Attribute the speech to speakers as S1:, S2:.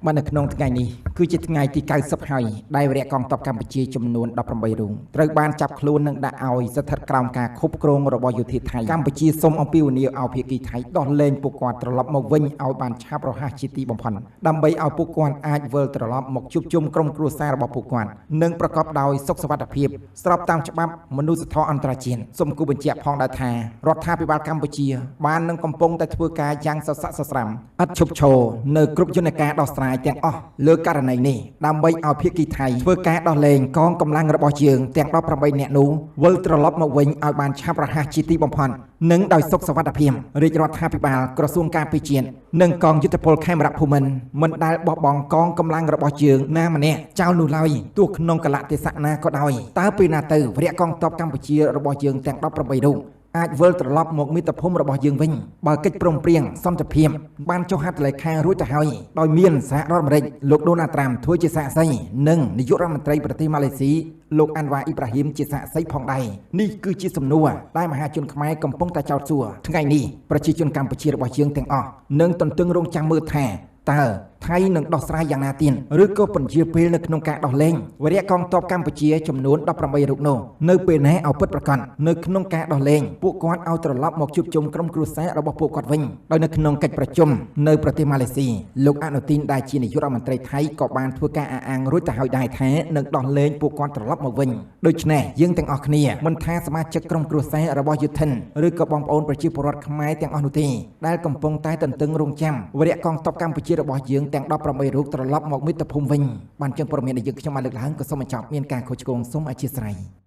S1: បាននៅក្នុងថ្ងៃនេះគឺជាថ្ងៃទី90ហើយដែលវរៈកងទ័ពកម្ពុជាចំនួន18រូបត្រូវបានចាប់ខ្លួននិងដាក់ឲ្យស្ថិតក្រោមការគ្រប់គ្រងរបស់យោធាថៃកម្ពុជាសូមអំពាវនាវឲ្យភាគីថៃដោះលែងពួកគាត់ត្រឡប់មកវិញឲ្យបានឆាប់រហ័សជាទីបំផុតដើម្បីឲ្យពួកគាត់អាចវិលត្រឡប់មកជួបជុំក្រុមគ្រួសាររបស់ពួកគាត់និងប្រកបដោយសុខសុវត្ថិភាពស្របតាមច្បាប់មនុស្សធម៌អន្តរជាតិសូមគូបញ្ជាក់ផងដែរថារដ្ឋាភិបាលកម្ពុជាបាននឹងកំពុងតែធ្វើការយ៉ាងសស្រាក់សស្រាំឥតឈប់ឈរនៅគ្រប់យន្តការដោះស្រាយទាំងអស់លើករណីនេះដើម្បីឲ្យភាគីថៃធ្វើការដោះលែងកងកម្លាំងរបស់យើងទាំង18នាក់នោះវិលត្រឡប់មកវិញឲ្យបានឆាប់រហ័សជាទីបំផុតនិងដោយសុខសុវត្ថិភាពរាជរដ្ឋាភិបាលក្រសួងការពារជាតិនិងកងយុទ្ធពលខេមរភូមិន្ទមិនដែលបោះបង់កងកម្លាំងរបស់យើងណាម្នាក់ចោលនោះឡើយទោះក្នុងកលៈទេសៈណាក៏ដោយតើពេលណាទៅវរៈកងទ័ពកម្ពុជារបស់យើងទាំង18រូបអាចវិលត្រឡប់មកមាតុភូមិរបស់យើងវិញបើកិច្ចព្រមព្រៀងសន្តិភាពបានចុះហត្ថលេខារួចទៅហើយដោយមានសហរដ្ឋអាមេរិកលោកដូណាល់ត្រាំធ្វើជាសាក្សីនិងនាយករដ្ឋមន្ត្រីប្រទេសម៉ាឡេស៊ីលោកអាន់វ៉ាអ៊ីប្រាហ៊ីមជាសាក្សីផងដែរនេះគឺជាសំណួរដែលមហាជនខ្មែរកំពុងតែចោទសួរថ្ងៃនេះប្រជាជនកម្ពុជារបស់យើងទាំងអស់នឹងទន្ទឹងរង់ចាំមើលថាតើថៃនឹងដោះស្រាយយ៉ាងណាទៀតឬក៏ពន្យាពេលនៅក្នុងការដោះលែងវរៈកងទ័ពកម្ពុជាចំនួន18រូបនោះនៅពេលណាឲ្យពិតប្រាកដនៅក្នុងការដោះលែងពួកគាត់ឲ្យត្រឡប់មកជួបជុំក្រុមគ្រួសាររបស់ពួកគាត់វិញដោយនៅក្នុងកិច្ចប្រជុំនៅប្រទេសម៉ាឡេស៊ីលោកអនុទីនដែលជានាយករដ្ឋមន្ត្រីថៃក៏បានធ្វើការអះអាងរួចទៅហើយដែរថានឹងដោះលែងពួកគាត់ត្រឡប់មកវិញដូច្នេះយើងទាំងអស់គ្នាមិនថាសមាជិកក្រុមគ្រួសាររបស់យុធិនឬក៏បងប្អូនប្រជាពលរដ្ឋខ្មែរទាំងអស់នោះទេដែលកំពុងតែទន្ទឹងរង់ចាំវរៈកងទ័ពកម្ពុជារបស់យើងទាំង18រូបត្រឡប់មកមាតុភូមិវិញបានជាព័ត៌មានដែលយើងខ្ញុំបានលើកឡើងក៏សូមបញ្ចប់មានការខុសឆ្គងសូមអធិស្ឋាន